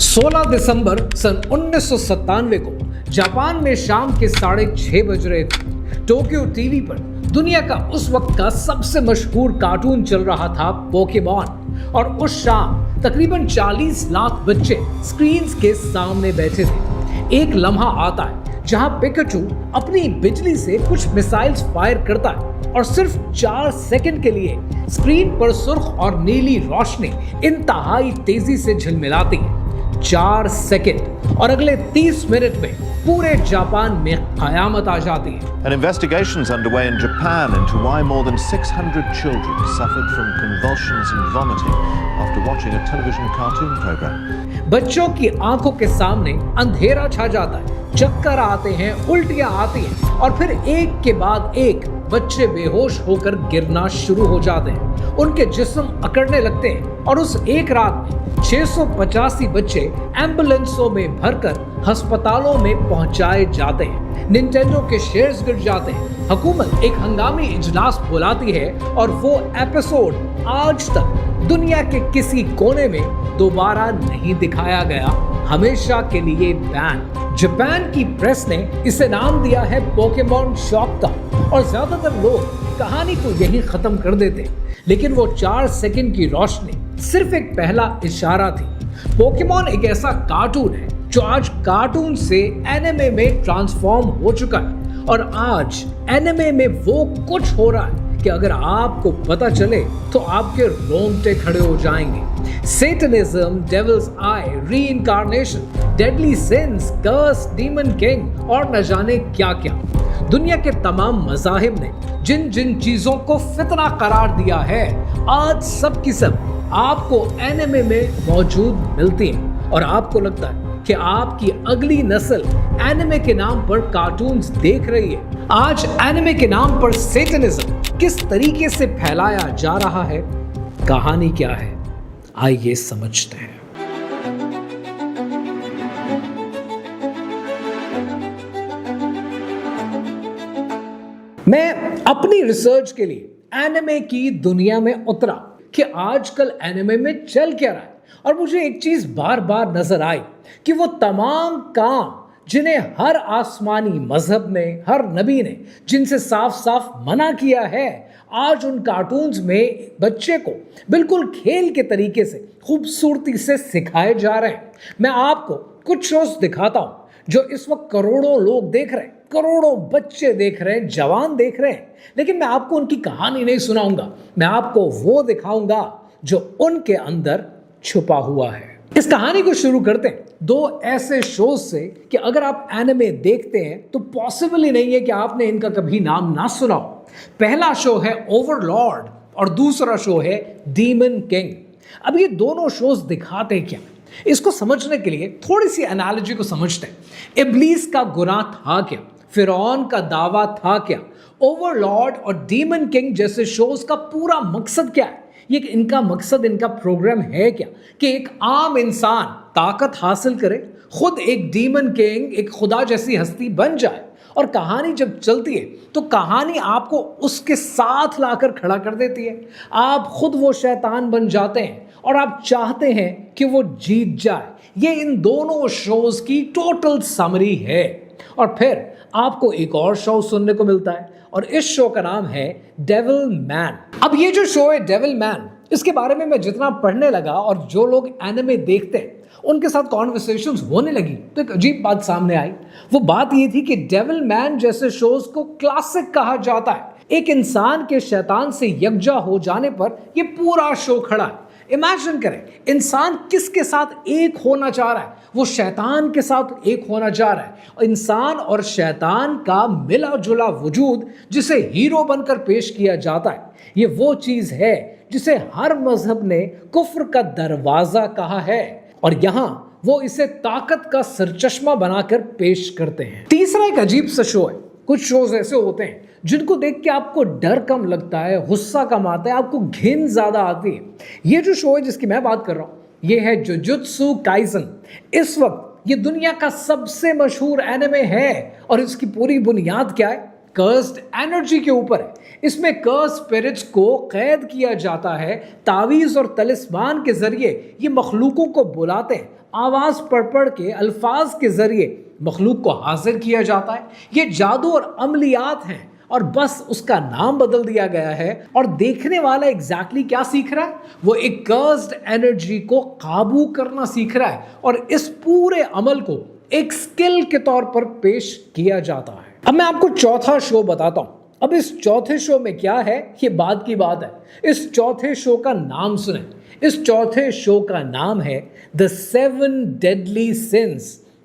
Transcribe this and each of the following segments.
16 दिसंबर सन 1997 को जापान में शाम के 6:30 बज रहे थे। टोक्यो टीवी पर दुनिया का उस वक्त का सबसे मशहूर कार्टून चल रहा था पोकेमॉन, और उस शाम तकरीबन 40 लाख बच्चे स्क्रीन्स के सामने बैठे थे। एक लम्हा आता है जहां पिकाचू अपनी बिजली से कुछ मिसाइल्स फायर करता है और सिर्फ 4 सेकंड के लिए स्क्रीन पर सुर्ख और नीली रोशनी इंतहाई तेजी से झिलमिलाती है। 4 सेकंड और अगले 30 मिनट में पूरे जापान में कयामत आ जाती है। An investigation is underway in Japan into why more than 600 children suffered from convulsions and vomiting after watching a television cartoon program. बच्चों की आंखों के सामने अंधेरा छा जाता है, चक्कर आते हैं, उल्टियां आती हैं और फिर एक के बाद एक बच्चे बेहोश होकर गिरना शुरू हो जाते हैं। उनके जिस्म अकड़ने लगते हैं और उस एक रात में 685 बच्चे एम्बुलेंसों में भरकर अस्पतालों में पहुंचाए जाते हैं। निंटेंडो के शेयर्स गिर जाते हैं। हुकूमत एक हंगामी इजलास बुलाती है और वो एपिसोड आज तक दुनिया के किसी कोने में दोबारा नहीं दिखाया गया, हमेशा के लिए बैन। जापान की प्रेस ने इसे नाम दिया है पोकेमॉन शॉक का, और ज्यादातर लोग कहानी को यही खत्म कर देते। लेकिन वो 4 सेकंड की रोशनी सिर्फ एक पहला इशारा थी। पोकेमॉन एक ऐसा कार्टून है जो आज कार्टून से एनिमे में ट्रांसफॉर्म हो चुका है, और आज एनिमे में वो कुछ हो रहा है कि अगर आपको पता चले तो आपके रोंगटे खड़े हो जाएंगे। सेटनिज्म, डेविल्स आई, रीइंकार्नेशन, डेडली सिंस, कर्स, डीमन किंग और न जाने क्या क्या। दुनिया के तमाम मज़ाहिब ने जिन जिन चीजों को फितना करार दिया है, आज सब की सब आपको एनिमे में मौजूद मिलती हैं, और आपको लगता है कि आपकी अगली नस्ल एनिमे के नाम पर कार्टून्स देख रही है। आज एनिमे के नाम पर सेटनिज्म किस तरीके से फैलाया जा रहा है, कहानी क्या है, आइए समझते हैं। मैं अपनी रिसर्च के लिए एनिमे की दुनिया में उतरा कि आजकल एनिमे में चल क्या रहा है, और मुझे एक चीज बार बार नजर आई कि वो तमाम काम जिन्हें हर आसमानी मजहब ने, हर नबी ने जिनसे साफ साफ मना किया है, आज उन कार्टून्स में बच्चे को बिल्कुल खेल के तरीके से खूबसूरती से सिखाए जा रहे हैं। मैं आपको कुछ शोज दिखाता हूं जो इस वक्त करोड़ों लोग देख रहे हैं, करोड़ों बच्चे देख रहे हैं, जवान देख रहे हैं, लेकिन मैं आपको उनकी कहानी नहीं सुनाऊंगा। मैं आपको वो दिखाऊंगा जो उनके अंदर छुपा हुआ है। इस कहानी को शुरू करते हैं 2 ऐसे शोज से कि अगर आप एनिमे देखते हैं तो पॉसिबल ही नहीं है कि आपने इनका कभी नाम ना सुना हो। पहला शो है ओवरलॉर्ड और दूसरा शो है डीमन किंग। अब ये दोनों शोज दिखाते क्या, इसको समझने के लिए थोड़ी सी एनालॉजी को समझते हैं। इब्लीस का गुनाह था क्या, फिरौन का दावा था क्या, ओवरलॉर्ड और डीमन किंग जैसे शोज का पूरा मकसद क्या है, ये इनका मकसद, इनका प्रोग्राम है क्या कि एक आम इंसान ताकत हासिल करे, खुद एक डीमन किंग, एक खुदा जैसी हस्ती बन जाए, और कहानी जब चलती है तो कहानी आपको उसके साथ लाकर खड़ा कर देती है। आप खुद वो शैतान बन जाते हैं और आप चाहते हैं कि वो जीत जाए। ये इन दोनों शोज की टोटल समरी है। और फिर आपको एक और शो सुनने को मिलता है, और इस शो का नाम है डेविल मैन। अब ये जो शो है डेविल मैन, इसके बारे में मैं जितना पढ़ने लगा और जो लोग एनिमे देखते हैं उनके साथ कॉन्वर्सेशंस होने लगी तो एक अजीब बात सामने आई। वो बात ये थी कि डेविल मैन जैसे शोज को क्लासिक कहा जाता है। एक इंसान के शैतान से यकजा हो जाने पर ये पूरा शो खड़ा है। इमेजिन करें, इंसान किसके साथ एक होना चाह रहा है, वो शैतान के साथ एक होना चाह रहा है। इंसान और शैतान का मिला जुला वजूद जिसे हीरो बनकर पेश किया जाता है, ये वो चीज है जिसे हर मजहब ने कुफ्र का दरवाजा कहा है, और यहां वो इसे ताकत का सरचश्मा बनाकर पेश करते हैं। तीसरा एक अजीब सा शो है। कुछ शोज ऐसे होते हैं जिनको देख के आपको डर कम लगता है, गुस्सा कम आता है, आपको घिन ज्यादा आती है। ये जो शो है जिसकी मैं बात कर रहा हूं, ये है जुजुत्सु काइसन। इस वक्त ये दुनिया का सबसे मशहूर एनिमे है, और इसकी पूरी बुनियाद क्या है, कर्स्ड एनर्जी के ऊपर है। इसमें कर्स स्पिरिट्स को कैद किया जाता है। तावीज़ और तलिस्मान के जरिए ये मखलूकों को बुलाते हैं, آواز پڑھ کے الفاظ کے ذریعے مخلوق کو حاضر کیا جاتا ہے. یہ جادو اور عملیات ہیں اور بس اس کا نام بدل دیا گیا ہے. اور دیکھنے والا ایگزیکٹلی کیا سیکھ رہا ہے؟ وہ ایک کرسڈ انرجی کو قابو کرنا سیکھ رہا ہے اور اس پورے عمل کو ایک سکل کے طور پر پیش کیا جاتا ہے. اب میں آپ کو چوتھا شو بتاتا ہوں. اب اس چوتھے شو میں کیا ہے یہ بعد کی بات ہے. اس چوتھے شو کا نام سنیں. اس چوتھے شو کا نام ہے The Seven Deadly Sins.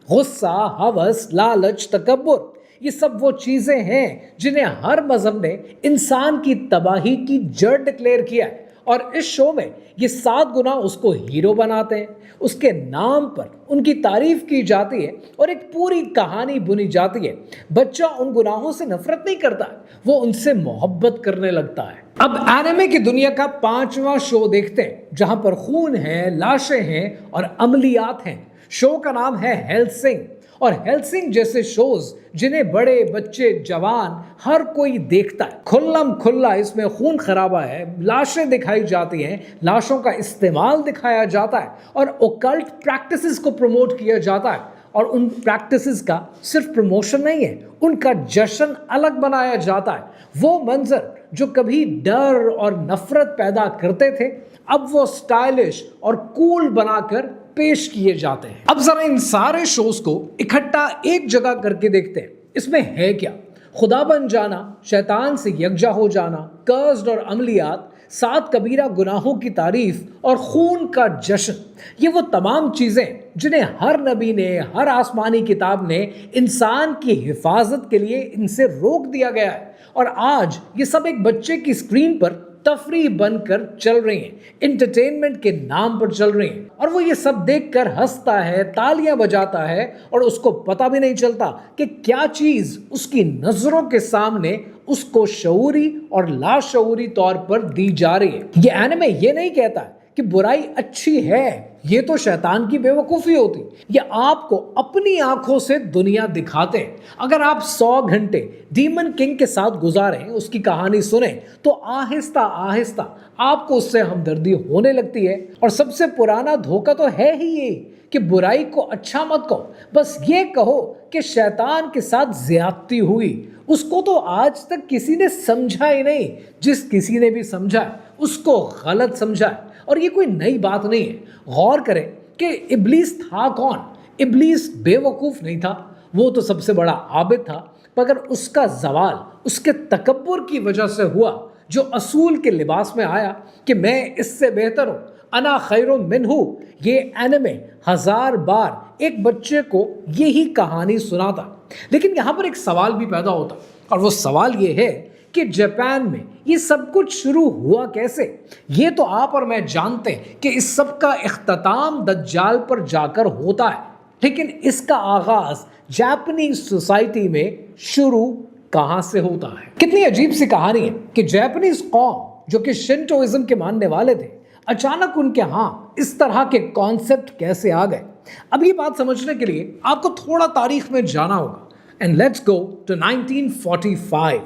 غصہ، ہوس، لالچ، تکبر، یہ سب وہ چیزیں ہیں جنہیں ہر مذہب نے انسان کی تباہی کی جڑ ڈکلیئر کیا ہے. اور اس شو میں یہ 7 گناہ اس کو ہیرو بناتے ہیں. اس کے نام پر ان کی تعریف کی جاتی ہے اور ایک پوری کہانی بنی جاتی ہے. بچہ ان گناہوں سے نفرت نہیں کرتا، وہ ان سے محبت کرنے لگتا ہے. اب اینیمے کی دنیا کا 5واں شو دیکھتے ہیں جہاں پر خون ہے، لاشیں ہیں اور عملیات ہیں. شو کا نام ہے ہیلسنگ. اور ہیلسنگ جیسے شوز جنہیں بڑے بچے جوان ہر کوئی دیکھتا ہے. کھلم کھلا اس میں خون خرابہ ہے، لاشیں دکھائی جاتی ہیں، لاشوں کا استعمال دکھایا جاتا ہے اور اوکلٹ پریکٹسز کو پروموٹ کیا جاتا ہے. اور ان پریکٹسز کا صرف پروموشن نہیں ہے، ان کا جشن الگ بنایا جاتا ہے. وہ منظر جو کبھی ڈر اور نفرت پیدا کرتے تھے اب وہ سٹائلش اور کول بنا کر پیش کیے جاتے ہیں. اب ذرا ان سارے شوز کو اکٹھا ایک جگہ کر کے دیکھتے ہیں. اس میں ہے کیا؟ خدا بن جانا، شیطان سے یکجا ہو جانا، کرسڈ اور عملیات، 7 کبیرہ گناہوں کی تعریف اور خون کا جشن. یہ وہ تمام چیزیں جنہیں ہر نبی نے، ہر آسمانی کتاب نے انسان کی حفاظت کے لیے ان سے روک دیا گیا ہے. اور آج یہ سب ایک بچے کی اسکرین پر تفریح بن کر چل رہی ہیں، انٹرٹینمنٹ کے نام پر چل رہی ہیں. اور وہ یہ سب دیکھ کر ہنستا ہے، تالیاں بجاتا ہے اور اس کو پتہ بھی نہیں چلتا کہ کیا چیز اس کی نظروں کے سامنے اس کو شعوری اور لاشعوری طور پر دی جا رہی ہے. یہ اینیمے یہ نہیں کہتا کہ برائی اچھی ہے، یہ تو شیطان کی بے وقوفی ہوتی. یہ آپ کو اپنی آنکھوں سے دنیا دکھاتے ہیں. اگر آپ 100 گھنٹے ڈیمن کنگ کے ساتھ گزاریں، اس کی کہانی سنیں تو آہستہ آہستہ آپ کو اس سے ہمدردی ہونے لگتی ہے. اور سب سے پرانا دھوکہ تو ہے ہی یہ کہ برائی کو اچھا مت کہو، بس یہ کہو کہ شیطان کے ساتھ زیادتی ہوئی. اس کو تو آج تک کسی نے سمجھا ہی نہیں. جس کسی نے بھی سمجھا اس کو غلط سمجھا. اور یہ کوئی نئی بات نہیں ہے. غور کریں کہ ابلیس تھا کون؟ ابلیس بے وقوف نہیں تھا، وہ تو سب سے بڑا عابد تھا. مگر اس کا زوال اس کے تکبر کی وجہ سے ہوا، جو اصول کے لباس میں آیا کہ میں اس سے بہتر ہوں، انا خیر منہ. یہ اینیمے 1000 بار ایک بچے کو یہی کہانی سناتا. لیکن یہاں پر ایک سوال بھی پیدا ہوتا اور وہ سوال یہ ہے کہ جاپان میں یہ سب کچھ شروع ہوا کیسے؟ یہ تو آپ اور میں جانتے ہیں کہ اس سب کا اختتام دجال پر جا کر ہوتا ہے. لیکن اس کا آغاز جاپنیز سوسائٹی میں شروع کہاں سے ہوتا ہے؟ کتنی عجیب سی کہانی ہے کہ جاپنیز قوم جو کہ شنٹوازم کے ماننے والے تھے، اچانک ان کے ہاں اس طرح کے کانسیپٹ کیسے آ گئے. اب یہ بات سمجھنے کے لیے آپ کو تھوڑا تاریخ میں جانا ہوگا. And let's go to 1945.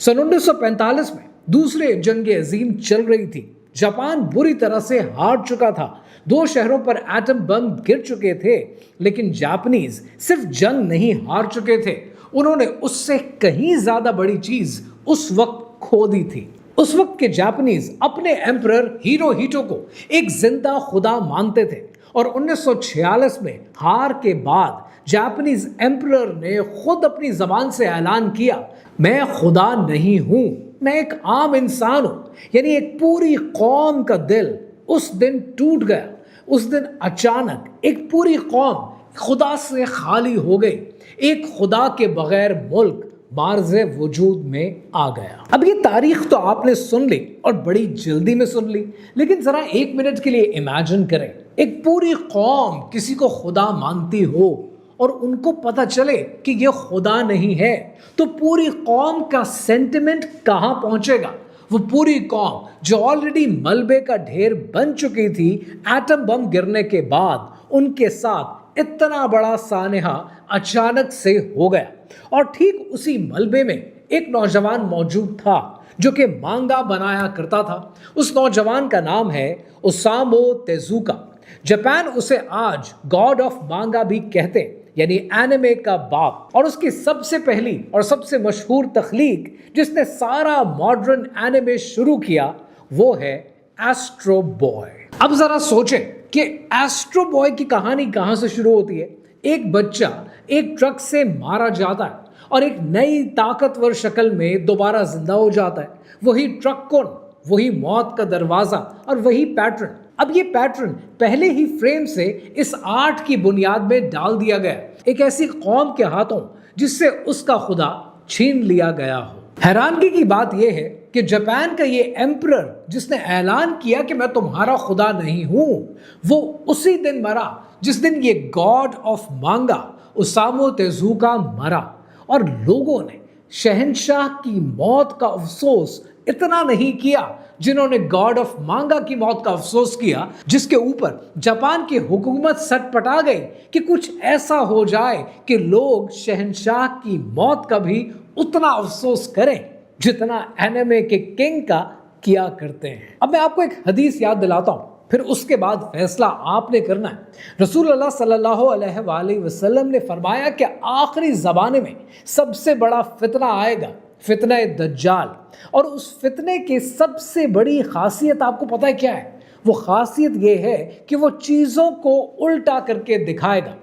سن 1945 میں دوسرے جنگ عظیم چل رہی تھی. جاپان بری طرح سے ہار چکا تھا. 2 شہروں پر ایٹم بم گر چکے تھے. لیکن جاپنیز صرف جنگ نہیں ہار چکے تھے، انہوں نے اس سے کہیں زیادہ بڑی چیز اس وقت کھو دی تھی. اس وقت کے جاپنیز اپنے ایمپرر ہیروہیٹو کو ایک زندہ خدا مانتے تھے. اور 1946 میں ہار کے بعد جاپنیز ایمپرر نے خود اپنی زبان سے اعلان کیا، میں خدا نہیں ہوں، میں ایک عام انسان ہوں. یعنی ایک پوری قوم کا دل اس دن ٹوٹ گیا. اس دن اچانک ایک پوری قوم خدا سے خالی ہو گئی. ایک خدا کے بغیر ملک معرض وجود میں آ گیا. اب یہ تاریخ تو آپ نے سن لی اور بڑی جلدی میں سن لی، لیکن ذرا 1 منٹ کے لیے امیجن کریں ایک پوری قوم کسی کو خدا مانتی ہو اور ان کو پتہ چلے کہ یہ خدا نہیں ہے، تو پوری قوم کا سینٹیمنٹ کہاں پہنچے گا؟ وہ پوری قوم جو آلریڈی ملبے کا ڈھیر بن چکی تھی ایٹم بم گرنے کے بعد، ان کے ساتھ اتنا بڑا سانحہ اچانک سے ہو گیا. اور ٹھیک اسی ملبے میں ایک نوجوان موجود تھا جو کہ مانگا بنایا کرتا تھا. اس نوجوان کا نام ہے اوسامو تیزوکا. जापान उसे आज गॉड ऑफ मांगा भी कहते हैं, यानी एनिमे का बाप। और उसकी सबसे पहली और सबसे मशहूर तख्लीक जिसने सारा मॉडर्न एनिमे शुरू किया वो है एस्ट्रो बॉय। अब जरा सोचें कि एस्ट्रो बॉय की कहानी कहां से शुरू होती है। एक बच्चा एक ट्रक से मारा जाता है और एक नई ताकतवर शक्ल में दोबारा जिंदा हो जाता है। वही ट्रक कौन, वही मौत का दरवाजा और वही पैटर्न। अब ये पैटर्न पहले ही फ्रेम से इस आर्ट की बुनियाद में डाल दिया गया, एक ऐसी कौम के हाथों जिससे उसका खुदा छीन लिया गया हो। हैरानगी की बात यह है कि जापान का ये एम्परर जिसने ऐलान किया कि मैं तुम्हारा खुदा नहीं हूं, वो उसी दिन मरा जिस दिन ये गॉड ऑफ मांगा ओसामू तेजुका मरा। और लोगों ने शहंशाह की मौत का अफसोस इतना नहीं किया जिन्होंने गॉड ऑफ मांगा की मौत का अफसोस किया, जिसके ऊपर जापान की हुकूमत सटपटा गई कि कुछ ऐसा हो जाए कि लोग शहंशाह की मौत का भी उतना अफसोस करें जितना एनिमे के किंग का किया करते हैं। अब मैं आपको एक हदीस याद दिलाता हूं, फिर उसके बाद फैसला आपने करना है। रसूलुल्लाह सल्लल्लाहु अलैहि वसल्लम ने फरमाया कि आखिरी ज़माने में सबसे बड़ा फितना आएगा, फितना दज्जाल। और उस फितने की सबसे बड़ी खासियत आपको पता है क्या है? वो खासियत ये है कि वो चीज़ों को उल्टा करके दिखाएगा।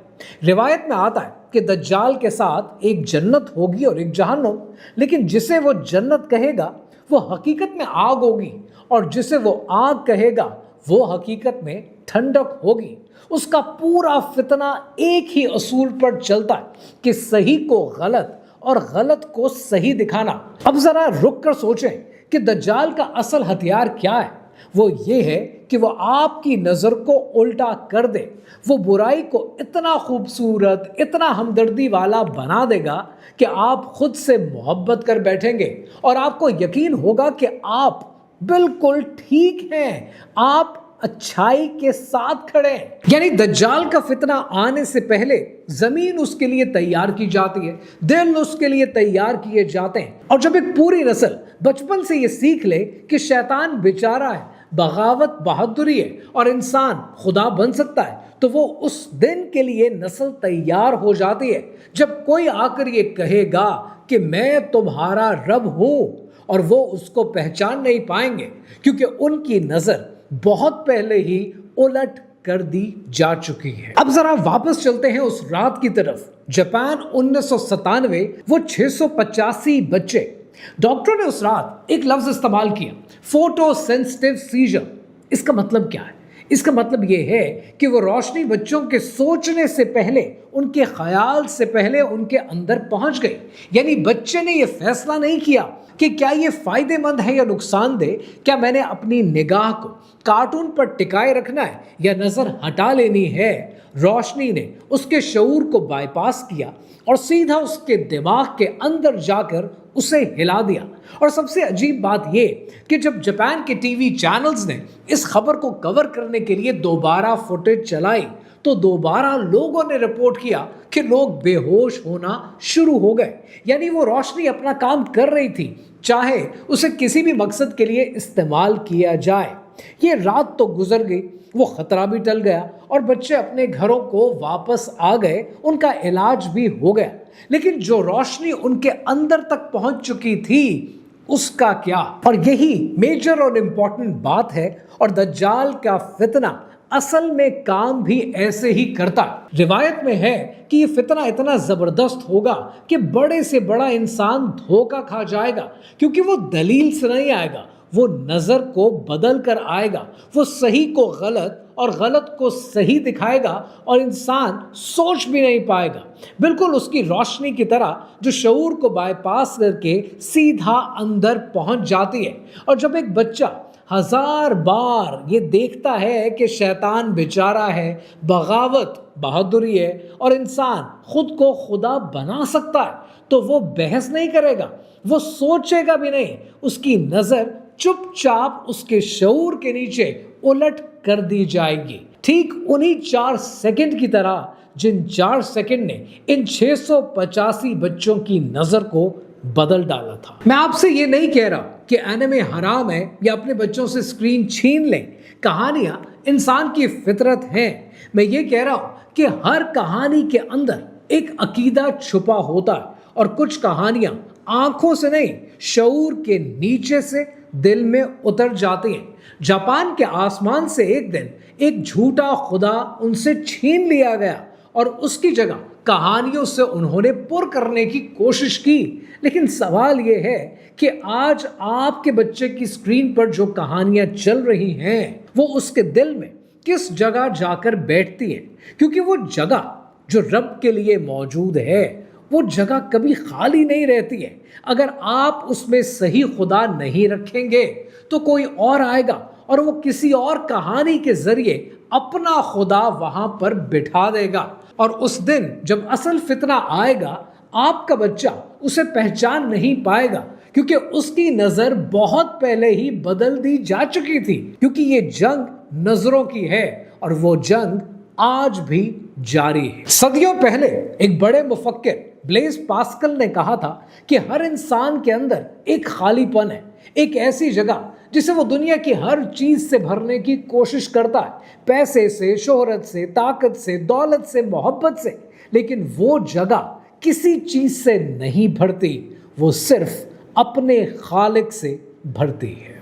रिवायत में आता है कि दज्जाल के साथ एक जन्नत होगी और एक जहन्नम, लेकिन जिसे वो जन्नत कहेगा वो हकीकत में आग होगी, और जिसे वो आग कहेगा वो हकीकत में ठंडक होगी। उसका पूरा फितना एक ही असूल पर चलता है कि सही को गलत और गलत को सही दिखाना। अब जरा रुक कर सोचें कि दज्जाल का असल हथियार क्या है। वो ये है कि वो आपकी नज़र को उल्टा कर दे। वो बुराई को इतना खूबसूरत, इतना हमदर्दी वाला बना देगा कि आप खुद से मोहब्बत कर बैठेंगे और आपको यकीन होगा कि आप बिल्कुल ठीक हैं, आप अच्छाई के साथ खड़े हैं। यानी दज्जाल का फितना आने से पहले जमीन उसके लिए तैयार की जाती है, दिल उसके लिए तैयार किए जाते हैं। और जब एक पूरी नस्ल बचपन से ये सीख ले कि शैतान बेचारा है, बगावत बहादुरी है और इंसान खुदा बन सकता है, तो वो उस दिन के लिए नस्ल तैयार हो जाती है जब कोई आकर ये कहेगा कि मैं तुम्हारा रब हूं, और वो उसको पहचान नहीं पाएंगे क्योंकि उनकी नजर बहुत पहले ही उलट कर दी जा चुकी है। अब जरा वापस चलते हैं उस रात की तरफ। जापान 1997, वो 685 बच्चे। डॉक्टरों ने उस रात एक लफ्ज इस्तेमाल किया, फोटो सेंसिटिव सीजर। इसका मतलब क्या है? इसका मतलब ये है कि वो रोशनी बच्चों के सोचने से पहले, उनके ख्याल से पहले उनके अंदर पहुंच गई। यानी बच्चे ने ये फैसला नहीं किया कि क्या ये फायदेमंद है या नुकसानदेह, क्या मैंने अपनी निगाह को कार्टून पर टिकाए रखना है या नजर हटा लेनी है। रोशनी ने उसके शऊर को बाईपास किया और सीधा उसके दिमाग के अंदर जाकर उसे हिला दिया। और सबसे अजीब बात ये कि जब जापान के टीवी चैनल्स ने इस खबर को कवर करने के लिए दोबारा फुटेज चलाई, तो दोबारा लोगों ने रिपोर्ट किया कि लोग बेहोश होना शुरू हो गए। यानी वो रोशनी अपना काम कर रही थी, चाहे उसे किसी भी मकसद के लिए इस्तेमाल किया जाए। ये रात तो गुजर गई, वो खतरा भी टल गया और बच्चे अपने घरों को वापस आ गए, उनका इलाज भी हो गया। लेकिन जो रोशनी उनके अंदर तक पहुंच चुकी थी उसका क्या? और यही मेजर और इंपॉर्टेंट बात है। और दज्जाल का फितना असल में काम भी ऐसे ही करता है। रिवायत में है कि ये फितना इतना जबरदस्त होगा कि बड़े से बड़ा इंसान धोखा खा जाएगा, क्योंकि वो दलील से नहीं आएगा, वो नजर को बदल कर आएगा। वो सही को गलत और गलत को सही दिखाएगा और इंसान सोच भी नहीं पाएगा, बिल्कुल उसकी रोशनी की तरह जो शऊर को बाईपास करके सीधा अंदर पहुंच जाती है। और जब एक बच्चा 1000 बार ये देखता है कि शैतान बेचारा है, बगावत बहादुरी है और इंसान खुद को खुदा बना सकता है, तो वो बहस नहीं करेगा, वो सोचेगा भी नहीं। उसकी नजर चुपचाप उसके शऊर के नीचे उलट कर दी जाएगी, ठीक उन्हीं 4 सेकंड की तरह जिन 4 सेकंड ने इन 685 बच्चों की नजर को बदल डाला था। मैं आपसे ये नहीं कह रहा कि एनिमे हराम है या अपने बच्चों से स्क्रीन छीन लें। कहानियां انسان کی فطرت ہے. میں یہ کہہ رہا ہوں کہ ہر کہانی کے اندر ایک عقیدہ چھپا ہوتا ہے اور کچھ کہانیاں آنکھوں سے نہیں شعور کے نیچے سے دل میں اتر جاتی ہیں. جاپان کے آسمان سے ایک دن ایک جھوٹا خدا ان سے چھین لیا گیا اور اس کی جگہ کہانیوں سے انہوں نے پر کرنے کی کوشش کی. لیکن سوال یہ ہے کہ آج آپ کے بچے کی اسکرین پر جو کہانیاں چل رہی ہیں وہ اس کے دل میں کس جگہ جا کر بیٹھتی ہیں؟ کیونکہ وہ جگہ جو رب کے لیے موجود ہے وہ جگہ کبھی خالی نہیں رہتی ہے. اگر آپ اس میں صحیح خدا نہیں رکھیں گے تو کوئی اور آئے گا اور وہ کسی اور کہانی کے ذریعے اپنا خدا وہاں پر بٹھا دے گا. اور اس دن جب اصل فتنہ آئے گا آپ کا بچہ اسے پہچان نہیں پائے گا کیونکہ اس کی نظر بہت پہلے ہی بدل دی جا چکی تھی. کیونکہ یہ جنگ نظروں کی ہے اور وہ جنگ آج بھی جاری ہے. صدیوں پہلے ایک بڑے مفکر بلیز پاسکل نے کہا تھا کہ ہر انسان کے اندر ایک خالی پن ہے، ایک ایسی جگہ جسے وہ دنیا کی ہر چیز سے بھرنے کی کوشش کرتا ہے، پیسے سے، شہرت سے، طاقت سے، دولت سے، محبت سے. لیکن وہ جگہ کسی چیز سے نہیں بھرتی، وہ صرف اپنے خالق سے بھرتی ہے.